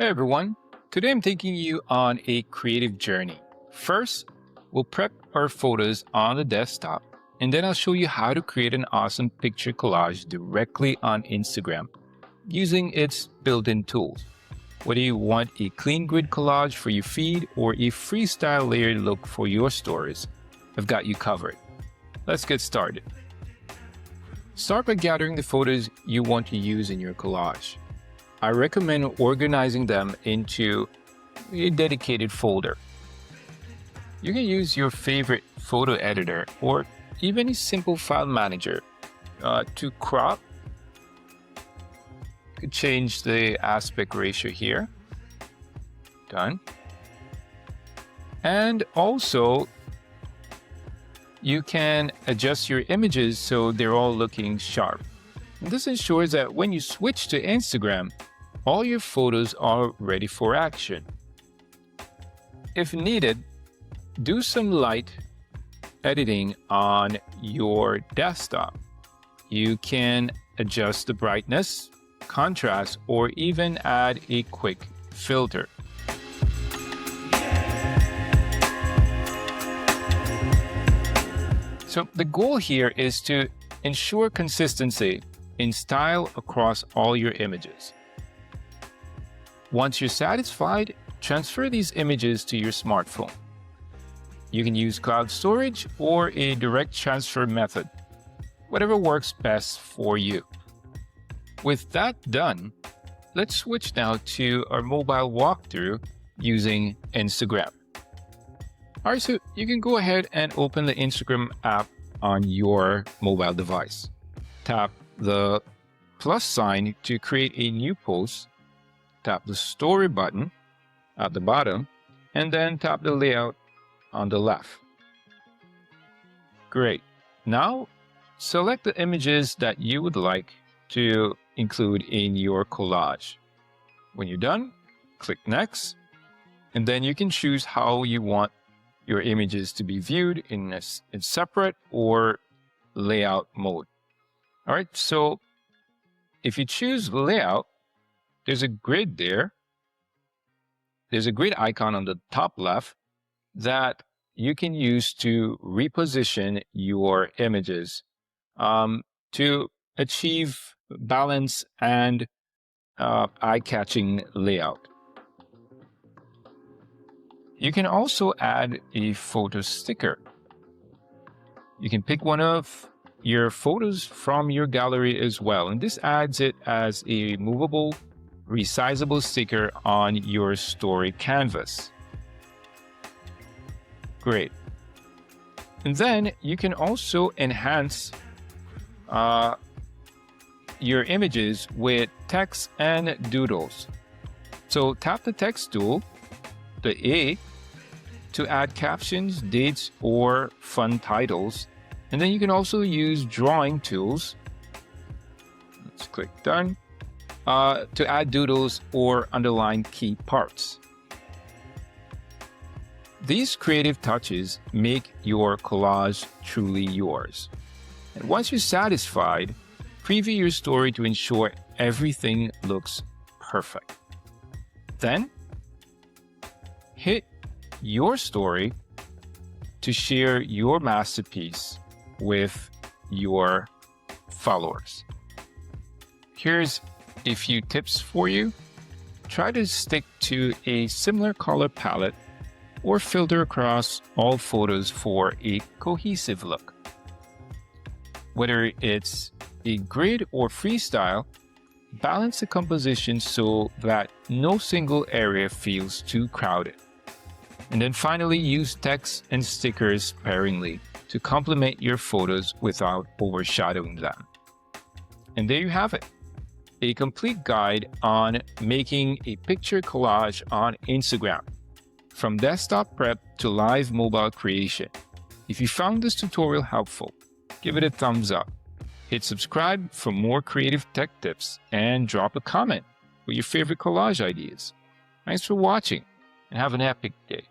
Hey everyone, today I'm taking you on a creative journey. First, we'll prep our photos on the desktop, and then I'll show you how to create an awesome picture collage directly on Instagram using its built-in tools. Whether you want a clean grid collage for your feed or a freestyle layered look for your stories, I've got you covered. Let's get started. Start by gathering the photos you want to use in your collage. I recommend organizing them into a dedicated folder. You can use your favorite photo editor or even a simple file manager to crop. You could change the aspect ratio here. Done. And also, you can adjust your images so they're all looking sharp. And this ensures that when you switch to Instagram, all your photos are ready for action. If needed, do some light editing on your desktop. You can adjust the brightness, contrast, or even add a quick filter. So the goal here is to ensure consistency in style across all your images. Once you're satisfied, transfer these images to your smartphone. You can use cloud storage or a direct transfer method, whatever works best for you. With that done, let's switch now to our mobile walkthrough using Instagram. All right, so you can go ahead and open the Instagram app on your mobile device. Tap the plus sign to create a new post. Tap the story button at the bottom, and then tap the layout on the left. Great. Now, select the images that you would like to include in your collage. When you're done, click Next, and then you can choose how you want your images to be viewed in separate or layout mode. All right, so if you choose layout, there's a grid there. There's a grid icon on the top left that you can use to reposition your images to achieve balance and eye-catching layout. You can also add a photo sticker. You can pick one of your photos from your gallery as well, and this adds it as a movable, resizable sticker on your story canvas. Great. And then you can also enhance your images with text and doodles. So tap the text tool, the A, to add captions, dates, or fun titles. And then you can also use drawing tools. Let's click Done. To add doodles or underline key parts. These creative touches make your collage truly yours. And once you're satisfied, preview your story to ensure everything looks perfect. Then, hit your story to share your masterpiece with your followers. Here's a few tips for you. Try to stick to a similar color palette or filter across all photos for a cohesive look. Whether it's a grid or freestyle, balance the composition so that no single area feels too crowded. And then finally, use text and stickers sparingly to complement your photos without overshadowing them. And there you have it. A complete guide on making a picture collage on Instagram, from desktop prep to live mobile creation. If you found this tutorial helpful, give it a thumbs up, hit subscribe for more creative tech tips, and drop a comment with your favorite collage ideas. Thanks for watching, and have an epic day.